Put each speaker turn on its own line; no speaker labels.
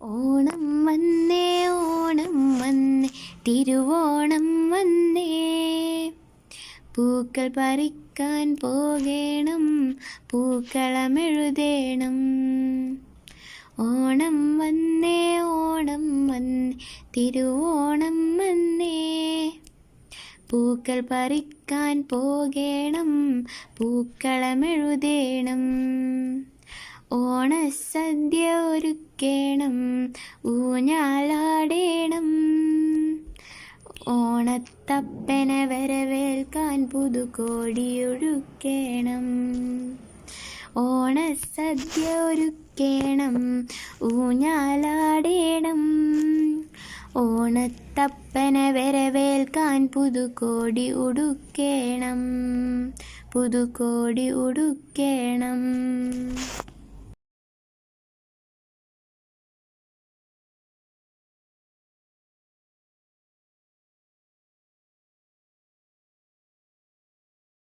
ഓണം വന്നേ ഓണം വന്നേ തിരുവോണം വന്നേ, പൂക്കൾ പറിക്കാൻ പോകേണം പൂക്കളമെഴുതേണം. ഓണം വന്നേ ഓണം വന്നേ തിരുവോണം വന്നേ, പൂക്കൾ പറിക്കാൻ പോകേണം പൂക്കളമെഴുതേണം. ഓണസദ്യ ഒരുക്കേണം ഊഞ്ഞാലാടേണം, ഓണത്തപ്പനെ വരവേൽക്കാൻ പുതുകോടിയൊഴുക്കേണം. ഓണസദ്യ ഒരുക്കേണം ഊഞ്ഞാലാടേണം, ഓണത്തപ്പനെ വരവേൽക്കാൻ പുതുകോടി ഉടുക്കേണം പുതുകോടി ഉടുക്കേണം.